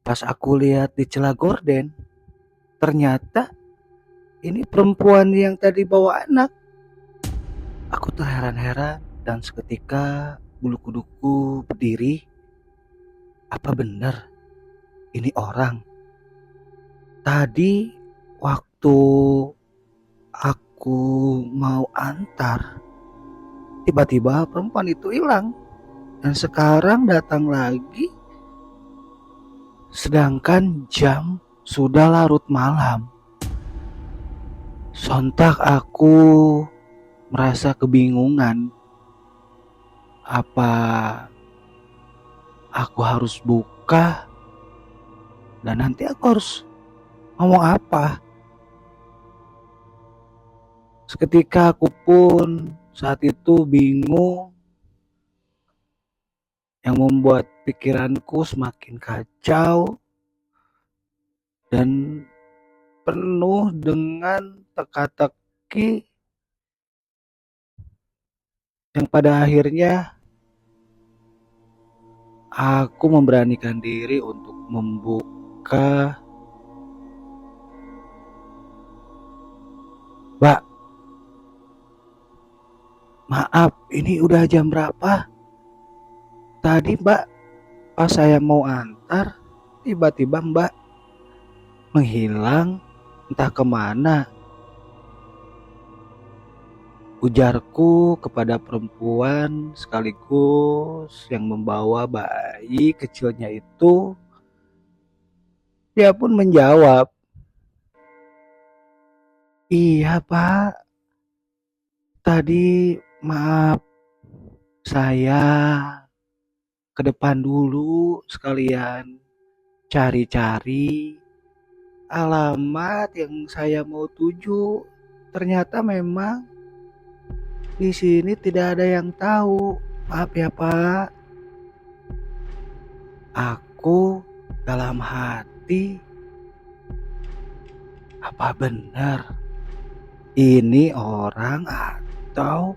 Pas aku lihat di celah gorden, ternyata ini perempuan yang tadi bawa anak. Aku terheran-heran dan seketika bulu kuduku berdiri. Apa benar ini orang? Tadi waktu aku mau antar, tiba-tiba perempuan itu hilang. Dan sekarang datang lagi, sedangkan jam sudah larut malam. Sontak aku merasa kebingungan. Apa aku harus buka dan nanti aku harus ngomong apa? Seketika aku pun saat itu bingung, yang membuat pikiranku semakin kacau dan penuh dengan teka-teki yang pada akhirnya aku memberanikan diri untuk membuka. Mbak, maaf, ini udah jam berapa? Tadi Mbak, pas saya mau antar, tiba-tiba Mbak menghilang entah kemana. Ujarku kepada perempuan sekaligus yang membawa bayi kecilnya itu. Dia pun menjawab, "Iya Pak, tadi maaf, saya ke depan dulu sekalian cari-cari alamat yang saya mau tuju. Ternyata memang di sini tidak ada yang tahu. Maaf ya Pak." Aku dalam hati, apa benar ini orang atau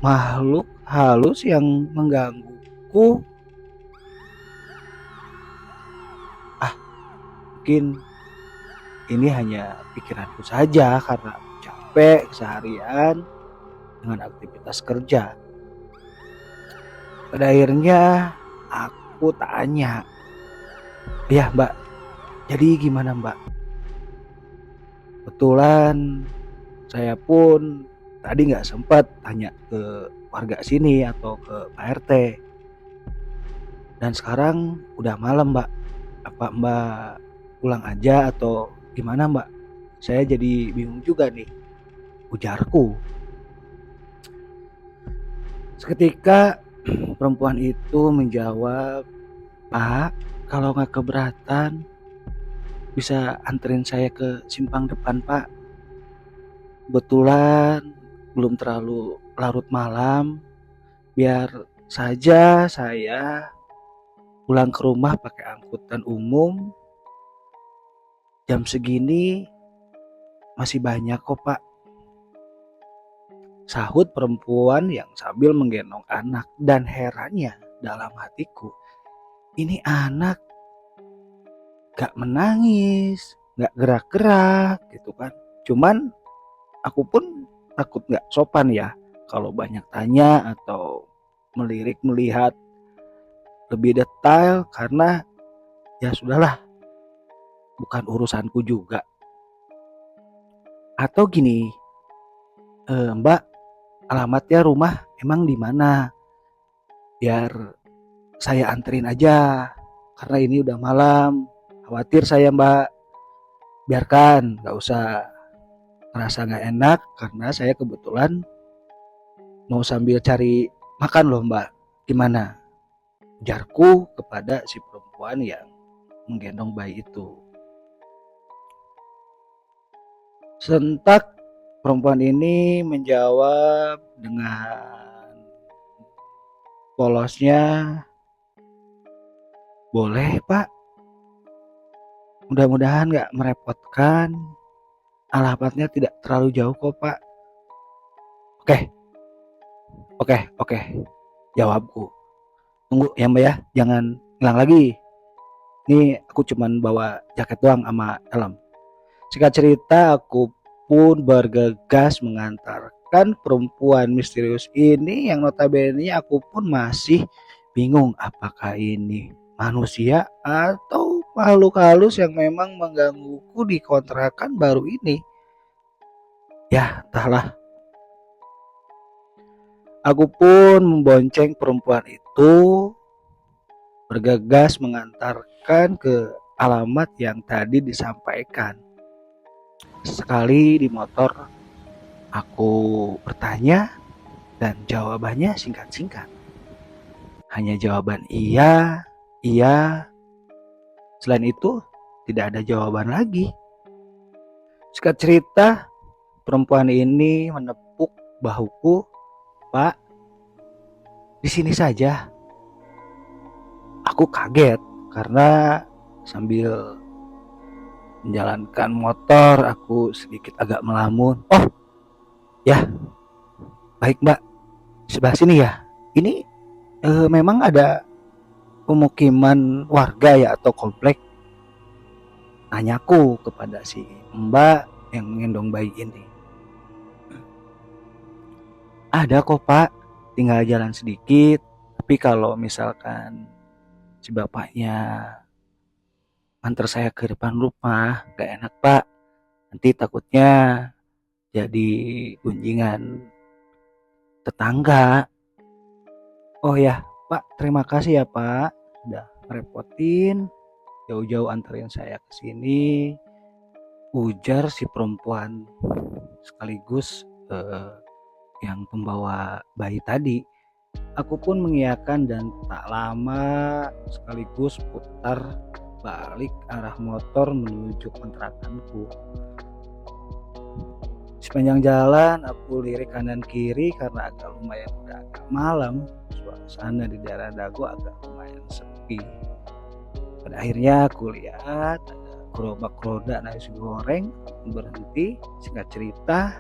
makhluk halus yang menggangguku? Mungkin ini hanya pikiranku saja karena capek seharian dengan aktivitas kerja. Pada akhirnya aku tanya, "Ya Mbak, jadi gimana Mbak?" Kebetulan saya pun tadi nggak sempat tanya ke warga sini atau ke Pak RT. Dan sekarang udah malam Mbak. Apa Mbak pulang aja atau gimana Mbak? Saya jadi bingung juga nih, ujarku. Seketika perempuan itu menjawab, "Pak, kalau nggak keberatan bisa anterin saya ke simpang depan Pak. Kebetulan belum terlalu larut malam, biar saja saya pulang ke rumah pakai angkutan umum. Jam segini masih banyak kok Pak," sahut perempuan yang sambil menggendong anak. Dan herannya dalam hatiku, ini anak gak menangis, gak gerak-gerak gitu kan. Cuman aku pun takut gak sopan ya kalau banyak tanya atau melirik melihat lebih detail, karena ya sudahlah, bukan urusanku juga. Atau gini, Mbak, alamatnya rumah emang di mana? Biar saya anterin aja, karena ini udah malam. Khawatir saya Mbak, biarkan, gak usah ngerasa gak enak karena saya kebetulan mau sambil cari makan loh Mbak. Gimana? Ujarku kepada si perempuan yang menggendong bayi itu. Sentak perempuan ini menjawab dengan polosnya, "Boleh Pak, mudah-mudahan gak merepotkan. Alamatnya tidak terlalu jauh kok Pak." Oke, oke, jawabku. "Tunggu ya Mbak ya, jangan hilang lagi." Nih aku cuman bawa jaket doang sama helm. Singkat cerita, aku pun bergegas mengantarkan perempuan misterius ini yang notabene aku pun masih bingung apakah ini manusia atau makhluk halus yang memang menggangguku di kontrakan baru ini. Ya, entahlah. Aku pun membonceng perempuan itu, bergegas mengantarkan ke alamat yang tadi disampaikan. Sekali di motor, aku bertanya dan jawabannya singkat-singkat. Hanya jawaban iya, iya. Selain itu, tidak ada jawaban lagi. Singkat cerita, perempuan ini menepuk bahuku. Pak, di sini saja. Aku kaget karena sambil menjalankan motor, aku sedikit agak melamun. Oh, ya, baik Mbak. Sebelah sini ya. Ini memang ada pemukiman warga ya atau komplek? Tanyaku kepada si Mbak yang menggendong bayi ini. Ada kok Pak, tinggal jalan sedikit. Tapi kalau misalkan si bapaknya antar saya ke depan rumah, gak enak Pak. Nanti takutnya jadi gunjingan tetangga. Oh ya Pak, terima kasih ya Pak. Sudah merepotin, jauh-jauh anterin saya ke sini. Ujar si perempuan sekaligus yang pembawa bayi tadi. Aku pun mengiyakan dan tak lama sekaligus putar balik arah motor menuju kontrakanku. Sepanjang jalan aku lirik kanan kiri karena lumayan udah agak malam. Suasana di daerah Dago agak lumayan sepi. Pada akhirnya aku lihat ada gerobak roda nasi goreng berhenti. Singkat cerita,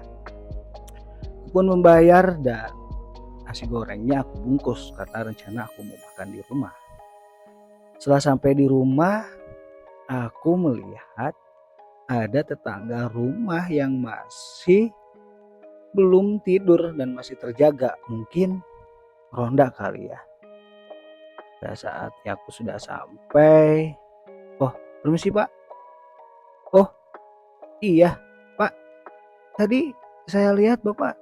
aku pun membayar dan nasi gorengnya aku bungkus karena rencana aku mau makan di rumah. Setelah sampai di rumah, aku melihat ada tetangga rumah yang masih belum tidur dan masih terjaga. Mungkin ronda kali ya. Pada saatnya aku sudah sampai. Oh, permisi Pak. Oh, iya Pak. Tadi saya lihat Bapak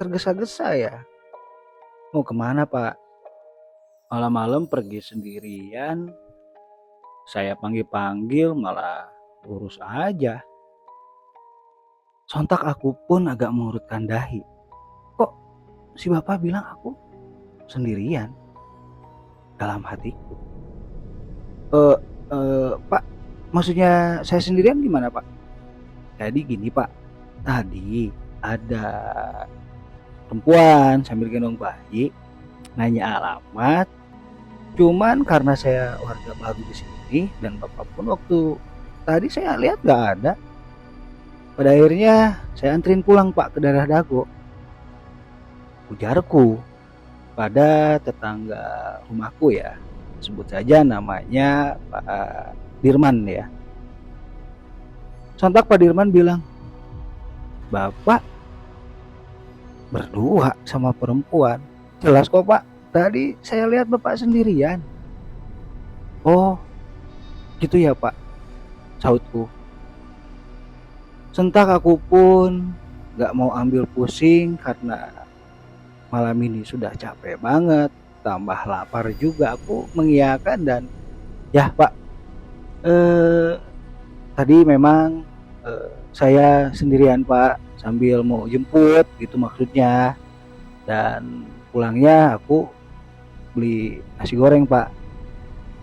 tergesa-gesa ya. Mau kemana Pak? Malam-malam pergi sendirian. Saya panggil-panggil malah urus aja. Sontak aku pun agak mengurutkan dahi. Kok si bapak bilang aku sendirian? Dalam hatiku. Pak, maksudnya saya sendirian gimana Pak? Jadi gini Pak, tadi ada perempuan sambil gendong bayi nanya alamat. Cuman karena saya warga baru di sini dan bapak pun waktu tadi saya lihat gak ada. Pada akhirnya saya anterin pulang Pak ke daerah Dago. Ujarku pada tetangga rumahku ya. Sebut saja namanya Pak Dirman ya. Sontak Pak Dirman bilang, Bapak berdua sama perempuan. Jelas kok Pak, tadi saya lihat Bapak sendirian. Oh gitu ya Pak, sautku. Sentak aku pun gak mau ambil pusing karena malam ini sudah capek banget, tambah lapar juga. Aku mengiyakan dan ya Pak, tadi memang saya sendirian Pak, sambil mau jemput gitu maksudnya. Dan pulangnya aku beli nasi goreng Pak.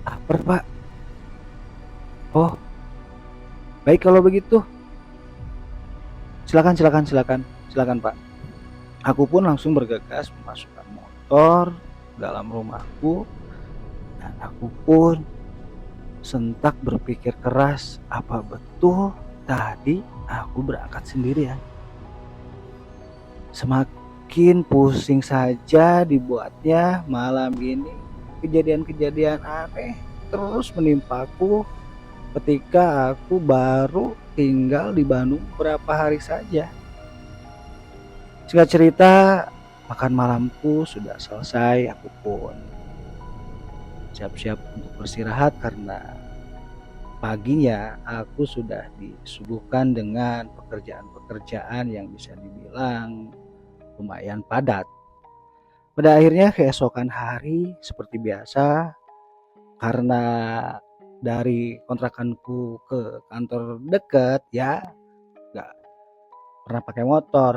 Lapar Pak. Oh baik kalau begitu. Silakan Pak. Aku pun langsung bergegas memasukkan motor dalam rumahku dan aku pun sentak berpikir keras, apa betul tadi aku berangkat sendirian? Semakin pusing saja dibuatnya malam ini kejadian-kejadian aneh terus menimpaku ketika aku baru tinggal di Bandung beberapa hari saja. Singkat cerita, makan malamku sudah selesai, aku pun siap-siap untuk beristirahat karena paginya aku sudah disuguhkan dengan pekerjaan-pekerjaan yang bisa dibilang lumayan padat. Pada akhirnya keesokan hari seperti biasa, karena dari kontrakanku ke kantor dekat ya nggak pernah pakai motor,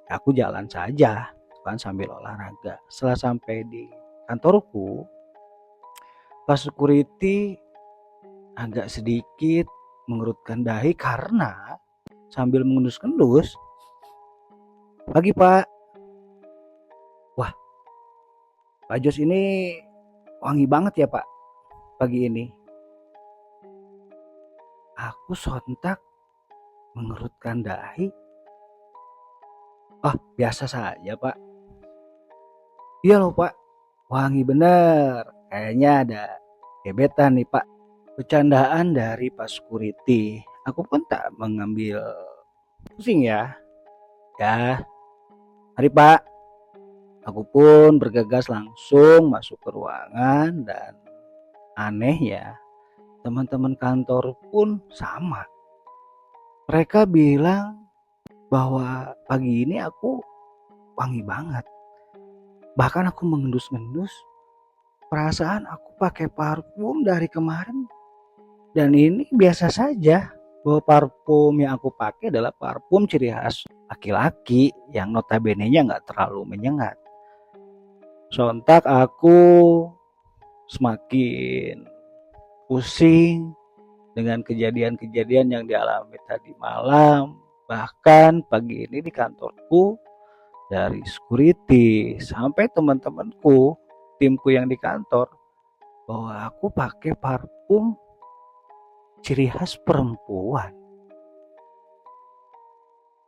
ya aku jalan saja kan sambil olahraga. Setelah sampai di kantorku, pas security agak sedikit mengerutkan dahi karena sambil mengendus-endus, "Pagi Pak." Wah, Pak Jos ini wangi banget ya Pak pagi ini. Aku sontak mengerutkan dahi. "Ah, biasa saja Pak." "Iya loh Pak, wangi bener. Kayaknya ada gebetan nih Pak." Bercandaan dari Pak Security. Aku pun tak mengambil pusing ya. "Ya, mari Pak." Aku pun bergegas langsung masuk ke ruangan dan aneh ya, teman-teman kantor pun sama. Mereka bilang bahwa pagi ini aku wangi banget. Bahkan aku mengendus-endus, perasaan aku pakai parfum dari kemarin dan ini biasa saja. Bahwa parfum yang aku pakai adalah parfum ciri khas laki-laki yang notabene-nya nggak terlalu menyengat. Sontak aku semakin pusing dengan kejadian-kejadian yang dialami tadi malam. Bahkan pagi ini di kantorku, dari security sampai teman-temanku, timku yang di kantor, bahwa aku pakai parfum ciri khas perempuan.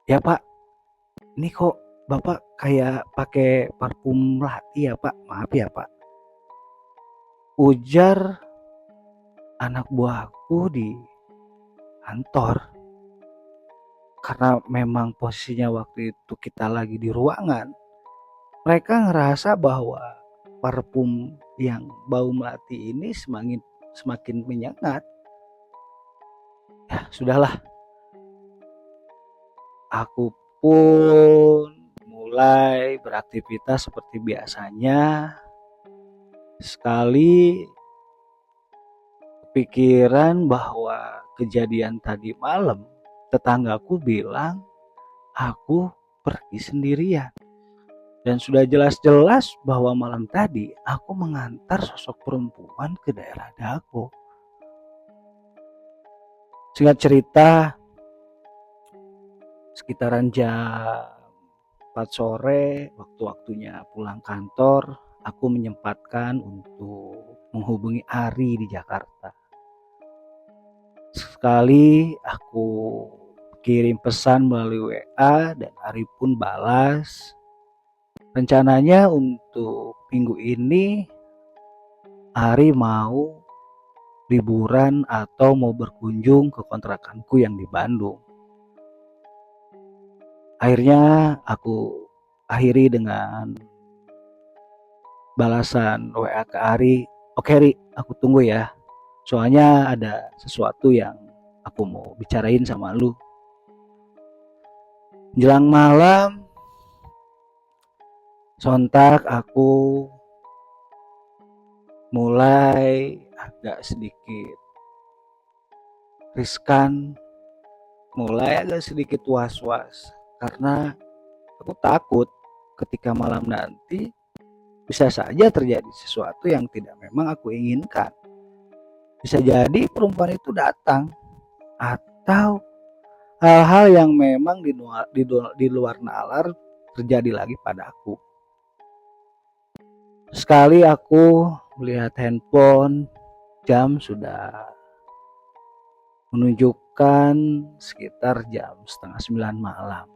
"Ya Pak, ini kok Bapak kayak pakai parfum melati ya Pak? Maaf ya Pak." Ujar anak buahku di kantor. Karena memang posisinya waktu itu kita lagi di ruangan, mereka ngerasa bahwa parfum yang bau melati ini semakin menyengat. Ya sudahlah, aku pun mulai beraktivitas seperti biasanya. Sekali pikiran bahwa kejadian tadi malam, tetanggaku bilang aku pergi sendirian. Dan sudah jelas-jelas bahwa malam tadi aku mengantar sosok perempuan ke daerah Dago. Singkat cerita, sekitaran jam 4 sore, waktu-waktunya pulang kantor, aku menyempatkan untuk menghubungi Ari di Jakarta. Sekali aku kirim pesan melalui WA dan Ari pun balas. Rencananya untuk minggu ini Ari mau liburan atau mau berkunjung ke kontrakanku yang di Bandung. Akhirnya aku akhiri dengan balasan WA ke Ari, "Oke Ri, aku tunggu ya. Soalnya ada sesuatu yang aku mau bicarain sama lu." Jelang malam, sontak aku mulai agak sedikit riskan, mulai agak sedikit was-was karena aku takut ketika malam nanti bisa saja terjadi sesuatu yang tidak memang aku inginkan. Bisa jadi perempuan itu datang atau hal-hal yang memang di luar nalar terjadi lagi padaku. Sekali aku melihat handphone, jam sudah menunjukkan sekitar jam setengah 9 malam.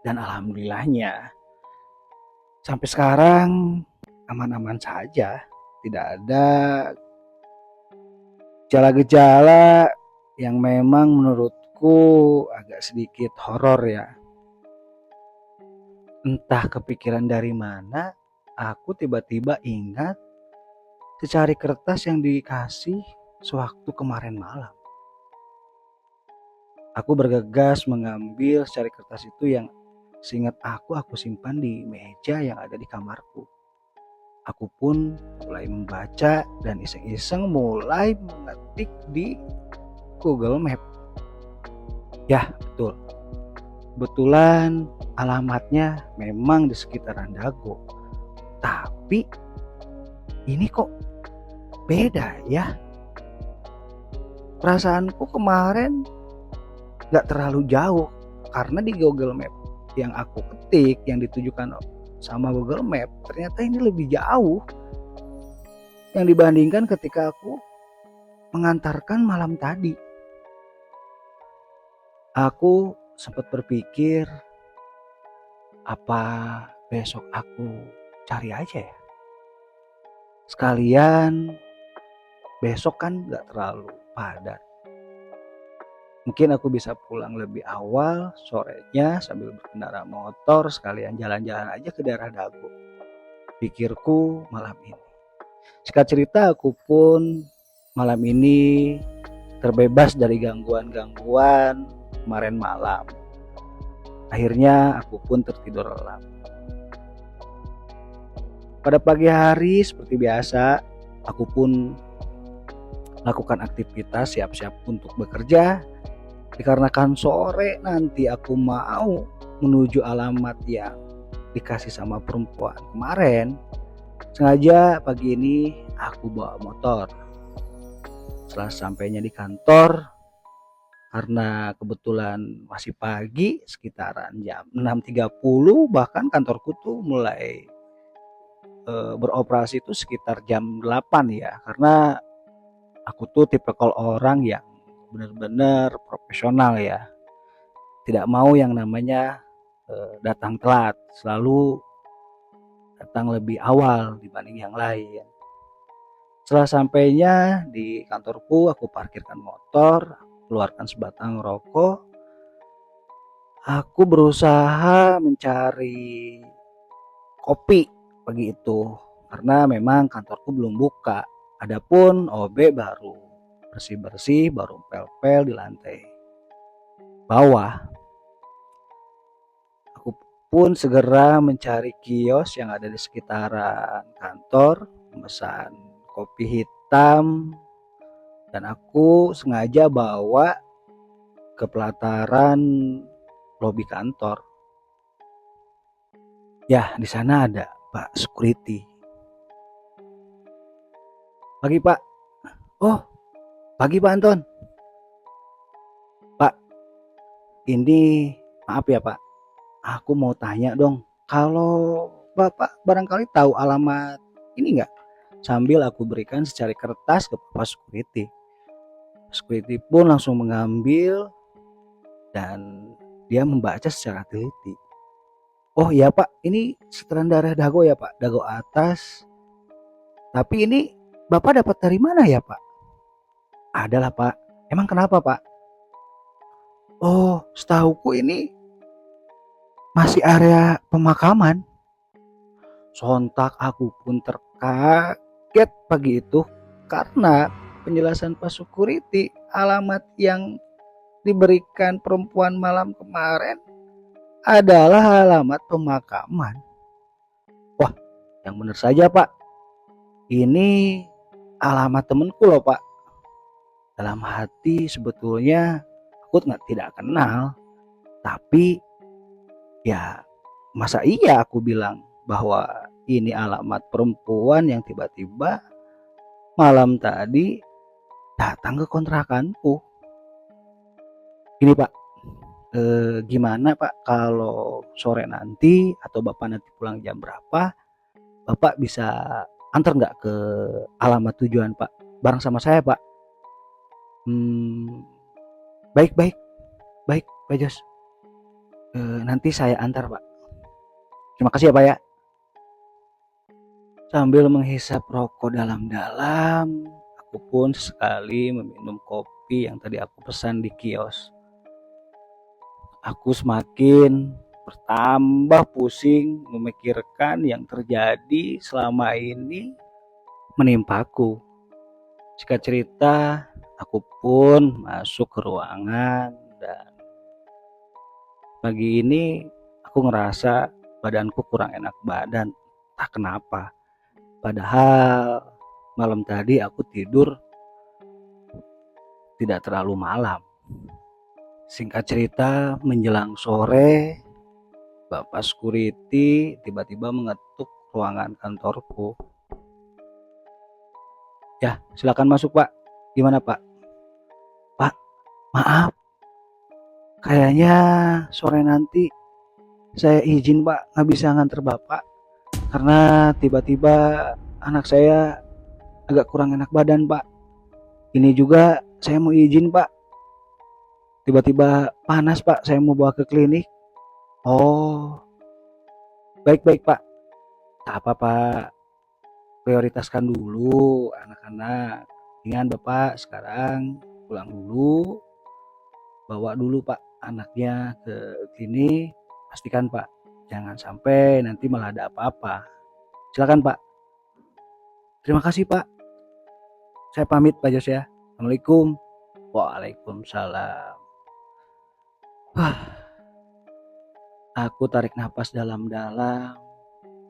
Dan alhamdulillahnya sampai sekarang aman-aman saja. Tidak ada Gejala-gejala yang memang menurutku agak sedikit horor ya. Entah kepikiran dari mana, aku tiba-tiba ingat secari kertas yang dikasih sewaktu kemarin malam. Aku bergegas mengambil secari kertas itu yang seingat aku simpan di meja yang ada di kamarku. Aku pun mulai membaca dan iseng-iseng mulai mengetik di Google Map. Ya, betul. Kebetulan alamatnya memang di sekitaran Dago. Tapi ini kok beda ya. Perasaanku kemarin gak terlalu jauh. Karena di Google Map yang aku ketik, yang ditujukan sama Google Map, ternyata ini lebih jauh yang dibandingkan ketika aku mengantarkan malam tadi. Aku sempat berpikir, apa besok aku cari aja ya? Sekalian besok kan gak terlalu padat. Mungkin aku bisa pulang lebih awal sorenya sambil berkendara motor, sekalian jalan-jalan aja ke daerah Dago. Pikirku malam ini. Singkat cerita, aku pun malam ini terbebas dari gangguan-gangguan kemarin malam. Akhirnya aku pun tertidur lelap. Pada pagi hari seperti biasa, aku pun lakukan aktivitas siap-siap untuk bekerja. Dikarenakan sore nanti aku mau menuju alamat yang dikasih sama perempuan kemarin, sengaja pagi ini aku bawa motor. Setelah sampainya di kantor, karena kebetulan masih pagi, sekitaran jam 6.30, bahkan kantorku tuh mulai beroperasi itu sekitar jam 8 ya, karena aku tuh tipikal orang yang benar-benar profesional ya, tidak mau yang namanya datang telat, selalu datang lebih awal dibanding yang lain. Setelah sampainya di kantorku, aku parkirkan motor, keluarkan sebatang rokok. Aku berusaha mencari kopi pagi itu karena memang kantorku belum buka. Adapun OB baru bersih-bersih, baru pel-pel di lantai bawah. Aku pun segera mencari kios yang ada di sekitaran kantor, memesan kopi hitam, dan aku sengaja bawa ke pelataran lobi kantor. Ya, di sana ada Pak Security. Pagi Pak. Oh, pagi Pak Anton. Pak, ini maaf ya Pak. Aku mau tanya dong, kalau Bapak barangkali tahu alamat ini nggak? Sambil aku berikan secari kertas ke Pak Security. Security pun langsung mengambil dan dia membaca secara teliti. Oh iya Pak, ini sekitaran daerah Dago ya Pak, Dago atas. Tapi ini Bapak dapat dari mana ya Pak? Adalah Pak. Emang kenapa Pak? Oh, setahuku ini masih area pemakaman. Sontak aku pun terkaget pagi itu karena penjelasan Pak Security, alamat yang diberikan perempuan malam kemarin adalah alamat pemakaman. Wah, yang benar saja Pak. Ini alamat temanku loh Pak. Dalam hati sebetulnya aku tidak kenal. Tapi ya masa iya aku bilang bahwa ini alamat perempuan yang tiba-tiba malam tadi datang ke kontrakanku. Ini Pak, gimana Pak kalau sore nanti atau Bapak nanti pulang jam berapa, Bapak bisa antar nggak ke alamat tujuan Pak, bareng sama saya Pak? Baik Pak Jos, nanti saya antar Pak. Terima kasih ya Pak ya. Sambil menghisap rokok dalam-dalam, aku aku pun sekali meminum kopi yang tadi aku pesan di kios. Aku semakin bertambah pusing memikirkan yang terjadi selama ini menimpaku. Singkat cerita, aku pun masuk ke ruangan dan pagi ini aku ngerasa badanku kurang enak badan. Tak kenapa. Padahal malam tadi aku tidur tidak terlalu malam. Singkat cerita, menjelang sore, Bapak security tiba-tiba mengetuk ruangan kantorku. Ya, silakan masuk Pak. Gimana Pak? Pak, maaf. Kayaknya sore nanti saya izin Pak, nggak bisa nganter Bapak. Karena tiba-tiba anak saya agak kurang enak badan Pak. Ini juga saya mau izin Pak. Tiba-tiba panas Pak, saya mau bawa ke klinik. Oh, baik-baik Pak. Tak apa Pak, prioritaskan dulu anak-anak. Ingat Bapak sekarang pulang dulu, bawa dulu Pak anaknya ke klinik. Pastikan Pak, jangan sampai nanti malah ada apa-apa. Silakan Pak. Terima kasih Pak. Saya pamit Pak Jos ya. Assalamualaikum. Waalaikumsalam. Aku tarik nafas dalam-dalam.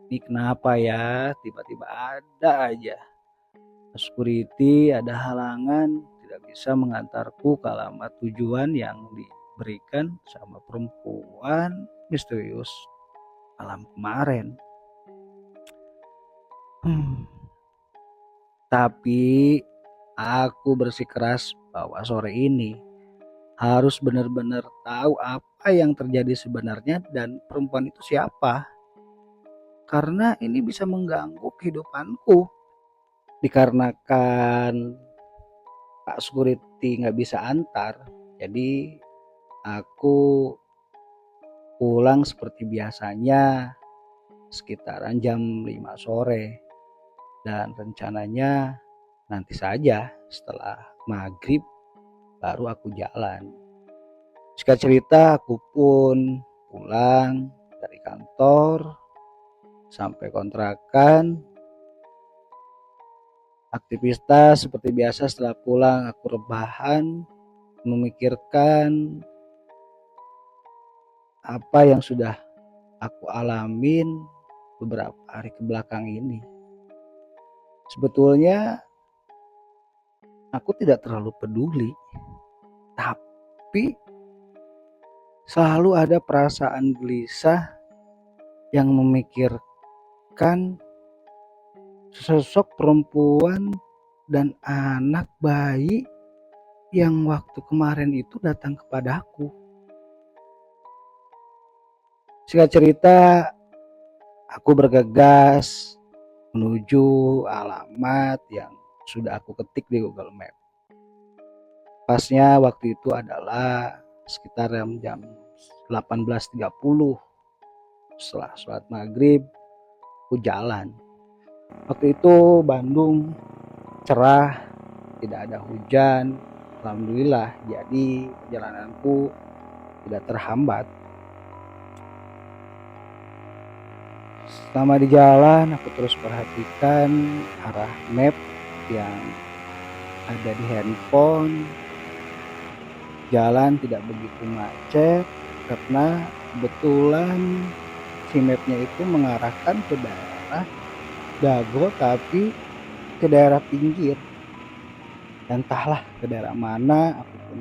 Ini kenapa ya? Tiba-tiba ada aja security, ada halangan, tidak bisa mengantarku ke alamat tujuan yang diberikan sama perempuan misterius malam kemarin. Tapi aku bersikeras bahwa sore ini harus benar-benar tahu apa yang terjadi sebenarnya dan perempuan itu siapa. Karena ini bisa mengganggu kehidupanku. Dikarenakan Pak security nggak bisa antar, jadi aku pulang seperti biasanya sekitaran jam 5 sore. Dan rencananya nanti saja setelah maghrib baru aku jalan. Singkat cerita aku pun pulang dari kantor sampai kontrakan. Aktivitas seperti biasa setelah pulang aku rebahan memikirkan apa yang sudah aku alamin beberapa hari kebelakang ini. Sebetulnya aku tidak terlalu peduli, tapi selalu ada perasaan gelisah yang memikirkan sosok perempuan dan anak bayi yang waktu kemarin itu datang kepadaku. Singkat cerita, aku bergegas menuju alamat yang sudah aku ketik di Google Map. Pasnya waktu itu adalah sekitar jam 18.30. Setelah sholat maghrib, aku jalan. Waktu itu Bandung cerah, tidak ada hujan. Alhamdulillah, jadi perjalananku tidak terhambat. Selama di jalan, aku terus perhatikan arah map yang ada di handphone. Jalan tidak begitu macet karena kebetulan si mapnya itu mengarahkan ke daerah Dago tapi ke daerah pinggir. Dan entahlah ke daerah mana, aku pun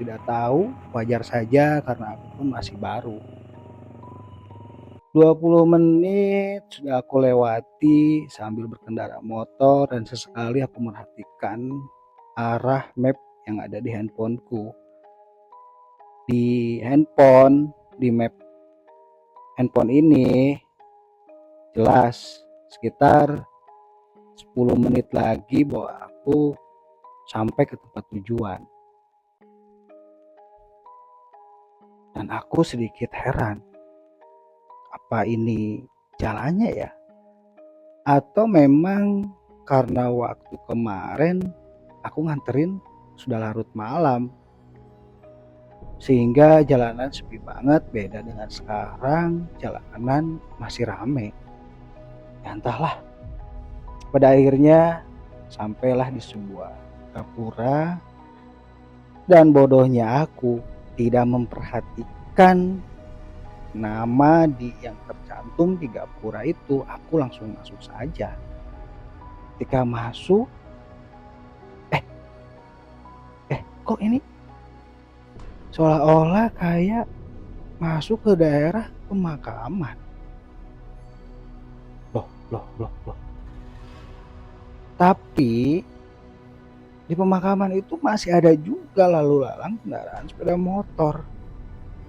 tidak tahu, wajar saja karena aku pun masih baru. 20 menit sudah aku lewati sambil berkendara motor dan sesekali aku merhatikan arah map yang ada di handphoneku. Di map handphone ini jelas sekitar 10 menit lagi bahwa aku sampai ke tempat tujuan. Dan aku sedikit heran, apa ini jalannya ya? Atau memang karena waktu kemarin aku nganterin sudah larut malam, sehingga jalanan sepi banget. Beda dengan sekarang, jalanan masih rame. Ya entahlah, pada akhirnya sampailah di sebuah gapura, dan bodohnya aku tidak memperhatikan nama yang tercantum di gapura itu. Aku langsung masuk saja. Ketika masuk, kok ini seolah-olah kayak masuk ke daerah pemakaman. Loh. Tapi di pemakaman itu masih ada juga lalu lalang kendaraan sepeda motor.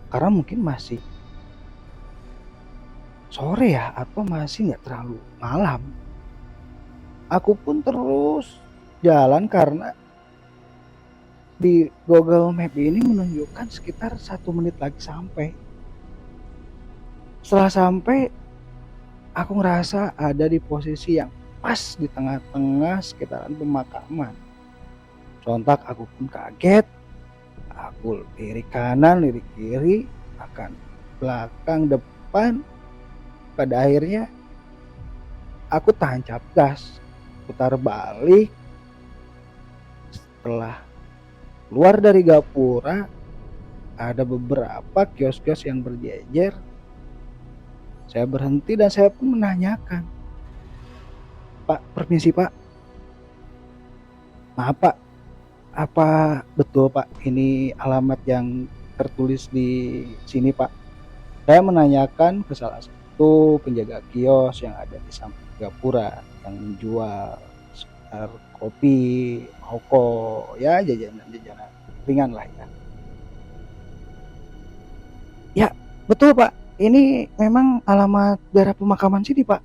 Karena mungkin masih sore ya, atau masih nggak terlalu malam. Aku pun terus jalan karena di Google Map ini menunjukkan sekitar 1 menit lagi sampai. Setelah sampai, aku ngerasa ada di posisi yang pas di tengah-tengah sekitaran pemakaman. Sontak aku pun kaget. Aku lirik kanan, lirik kiri, bahkan belakang, depan. Pada akhirnya aku tancap gas, putar balik. Setelah keluar dari gapura, ada beberapa kios-kios yang berjejer. Saya berhenti dan saya pun menanyakan, "Pak, permisi Pak. Maaf Pak, apa betul Pak ini alamat yang tertulis di sini Pak?" Saya menanyakan ke salah satu penjaga kios yang ada di samping gapura yang menjual sekitar kopi, rokok, ya jajanan-jajanan ringan lah ya. "Ya, betul Pak. Ini memang alamat daerah pemakaman sini Pak."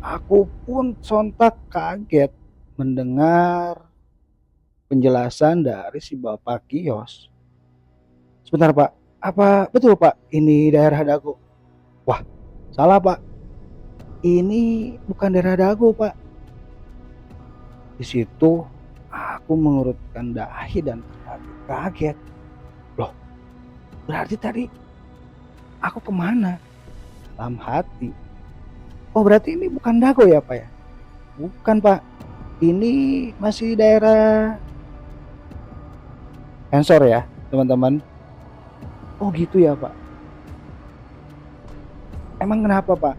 Aku pun sontak kaget mendengar penjelasan dari si bapak kios. "Sebentar Pak, apa betul Pak ini daerah Dago?" "Wah, salah Pak. Ini bukan daerah Dago Pak." Di situ aku mengurutkan dahi dan kaget. Loh, berarti tadi aku kemana? Dalam hati, oh berarti ini bukan Dago ya Pak ya? "Bukan Pak, ini masih daerah sensor ya teman-teman." "Oh gitu ya Pak. Emang kenapa Pak?"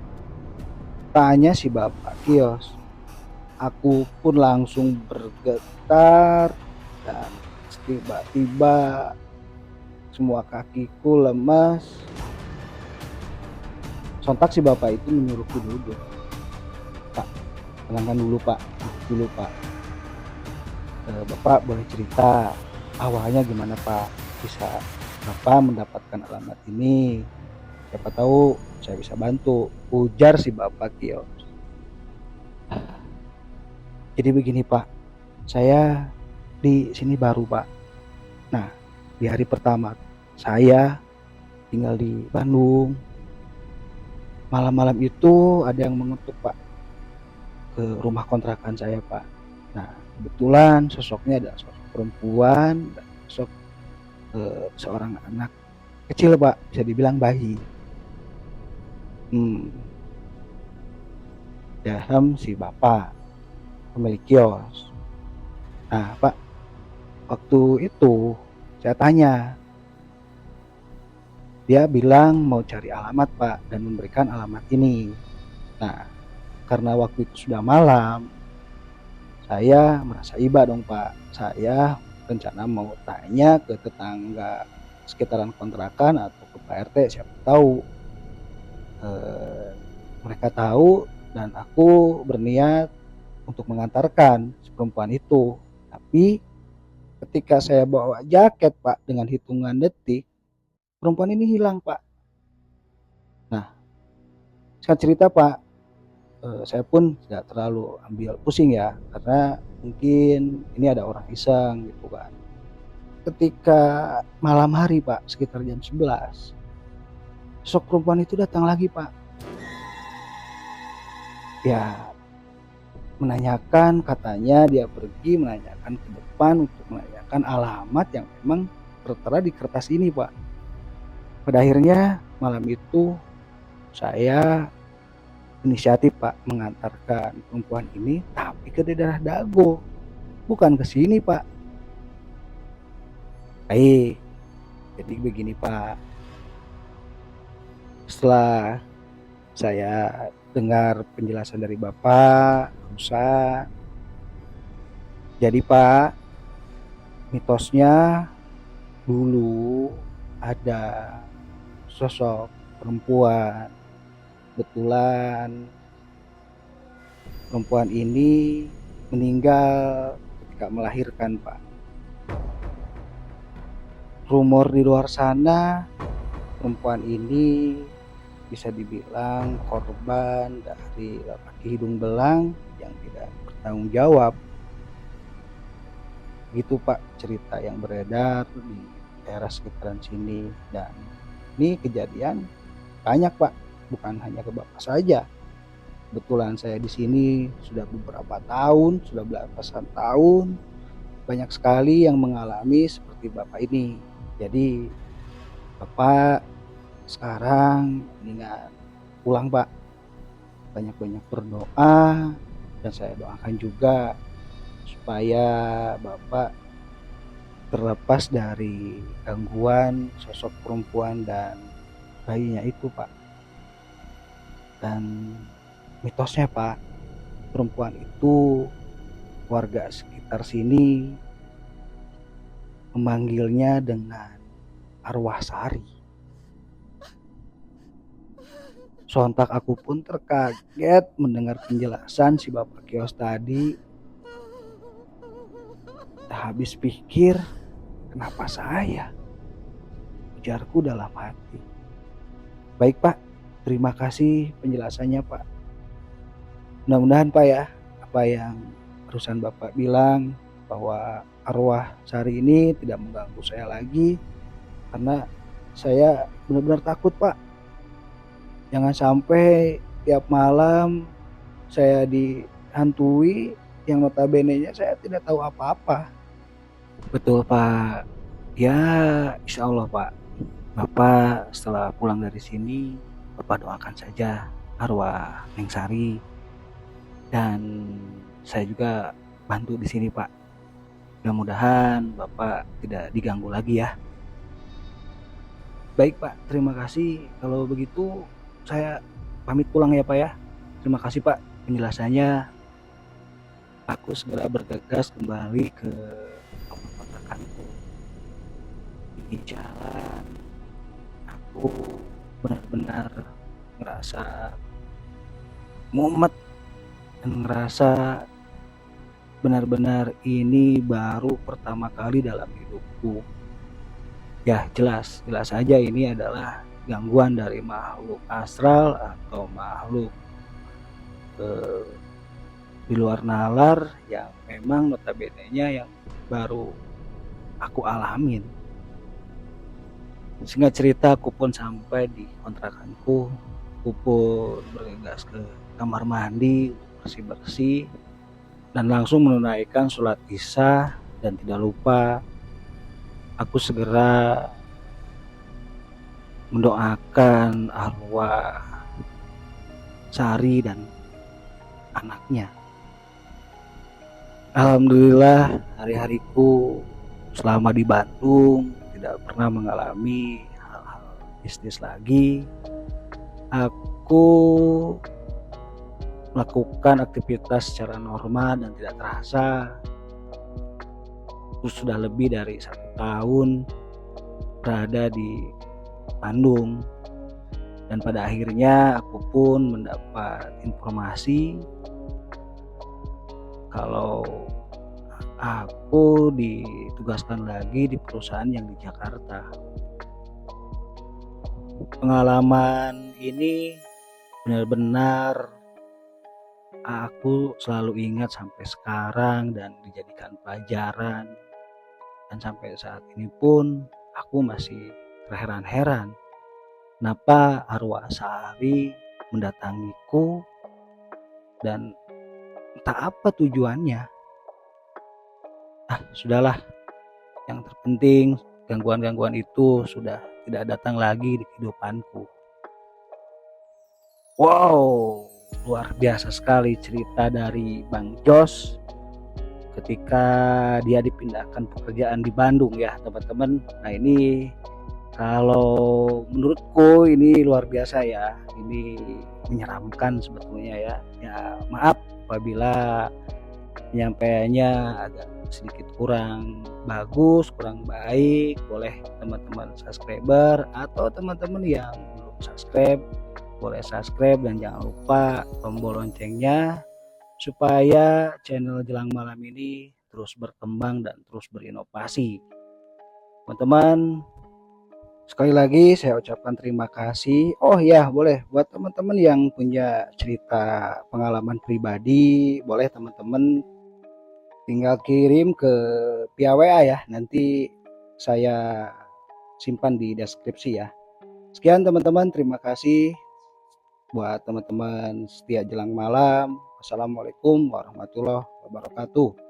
tanya si bapak kios. Aku pun langsung bergetar dan tiba-tiba semua kakiku lemas. Sontak si bapak itu menyuruhku duduk. "Pak, tenangkan dulu Pak, duduk dulu Pak. Bapak boleh cerita awalnya gimana Pak bisa Bapak mendapatkan alamat ini? Siapa tahu saya bisa bantu," ujar si bapak kios. "Jadi begini Pak, saya di sini baru Pak. Nah, di hari pertama saya tinggal di Bandung. Malam-malam itu ada yang mengetuk Pak ke rumah kontrakan saya Pak. Nah, kebetulan sosoknya adalah sosok perempuan dan sosok seorang anak kecil Pak, bisa dibilang bayi. Daham si bapak pemilik kios. Nah Pak, waktu itu saya tanya, dia bilang mau cari alamat Pak dan memberikan alamat ini. Nah, karena waktu itu sudah malam, saya merasa iba dong Pak. Saya rencana mau tanya ke tetangga sekitaran kontrakan atau ke Pak RT, siapa tahu mereka tahu dan aku berniat untuk mengantarkan si perempuan itu. Tapi ketika saya bawa jaket Pak, dengan hitungan detik perempuan ini hilang Pak. Nah, singkat cerita Pak, saya pun tidak terlalu ambil pusing ya, karena mungkin ini ada orang iseng gitu kan. Ketika malam hari Pak, sekitar jam 11, sosok perempuan itu datang lagi Pak. Ya, menanyakan, katanya dia pergi menanyakan ke depan untuk menanyakan alamat yang memang tertera di kertas ini, Pak. Pada akhirnya malam itu saya inisiatif, Pak, mengantarkan perempuan ini tapi ke daerah Dago, bukan ke sini, Pak. Baik, jadi begini, Pak. Setelah saya dengar penjelasan dari Bapak barusan, jadi Pak, mitosnya dulu ada sosok perempuan. Kebetulan perempuan ini meninggal ketika melahirkan, Pak. Rumor di luar sana, perempuan ini bisa dibilang korban dari laki hidung belang yang tidak bertanggung jawab. Gitu, Pak, cerita yang beredar di daerah sekitaran sini. Dan ini kejadian banyak, Pak, bukan hanya ke Bapak saja. Kebetulan saya di sini sudah beberapa tahun, sudah belasan tahun, banyak sekali yang mengalami seperti Bapak ini. Jadi Bapak sekarang mendingan pulang, Pak. Banyak-banyak berdoa, dan saya doakan juga supaya Bapak terlepas dari gangguan sosok perempuan dan bayinya itu, Pak. Dan mitosnya, Pak, perempuan itu warga sekitar sini memanggilnya dengan arwah Sari. Sontak aku pun terkaget mendengar penjelasan si Bapak Kios tadi. Tak habis pikir, kenapa saya? Ujarku dalam hati. Baik, Pak, terima kasih penjelasannya, Pak. Mudah-mudahan, Pak, ya, apa yang barusan Bapak bilang bahwa arwah Sari ini tidak mengganggu saya lagi, karena saya benar-benar takut, Pak. Jangan sampai tiap malam saya dihantui yang notabene-nya saya tidak tahu apa-apa. Betul, Pak. Ya, insya Allah, Pak. Bapak setelah pulang dari sini, Bapak doakan saja arwah Neng Sari, dan saya juga bantu di sini, Pak. Mudah-mudahan Bapak tidak diganggu lagi ya. Baik, Pak, terima kasih. Kalau begitu saya pamit pulang ya, Pak, ya. Terima kasih, Pak, penjelasannya. Aku segera bergegas kembali ke rumah kontrakanku. Di jalan aku benar-benar ngerasa mumet dan ngerasa benar-benar ini baru pertama kali dalam hidupku. Ya, jelas saja ini adalah gangguan dari makhluk astral atau makhluk di luar nalar yang memang notabene-nya yang baru aku alamin. Singkat cerita, aku pun sampai di kontrakanku. Aku pun bergegas ke kamar mandi bersih-bersih dan langsung menunaikan sholat isya, dan tidak lupa aku segera mendoakan arwah Sari dan anaknya. Alhamdulillah, hari-hariku selama di Bandung tidak pernah mengalami hal-hal mistis lagi. Aku melakukan aktivitas secara normal dan tidak terasa. Aku sudah lebih dari 1 tahun berada di Bandung, dan pada akhirnya aku pun mendapat informasi kalau aku ditugaskan lagi di perusahaan yang di Jakarta. Pengalaman ini benar-benar aku selalu ingat sampai sekarang dan dijadikan pelajaran. Dan sampai saat ini pun aku masih terheran-heran kenapa arwah Sari mendatangiku dan Entah apa tujuannya. Sudahlah, yang terpenting gangguan-gangguan itu sudah tidak datang lagi di kehidupanku. Wow, luar biasa sekali cerita dari Bang Jos ketika dia dipindahkan pekerjaan di Bandung ya teman-teman. Nah ini kalau menurutku ini luar biasa ya, ini menyeramkan sebetulnya ya. Ya maaf apabila penyampaiannya agak sedikit kurang bagus, kurang baik. Boleh teman-teman subscriber atau teman-teman yang belum subscribe boleh subscribe dan jangan lupa tombol loncengnya supaya channel Jelang Malam ini terus berkembang dan terus berinovasi. Teman-teman, sekali lagi saya ucapkan terima kasih. Oh ya, boleh buat teman-teman yang punya cerita pengalaman pribadi, boleh teman-teman tinggal kirim ke via WA ya. Nanti saya simpan di deskripsi ya. Sekian teman-teman, terima kasih buat teman-teman setia Jelang Malam. Wassalamualaikum warahmatullahi wabarakatuh.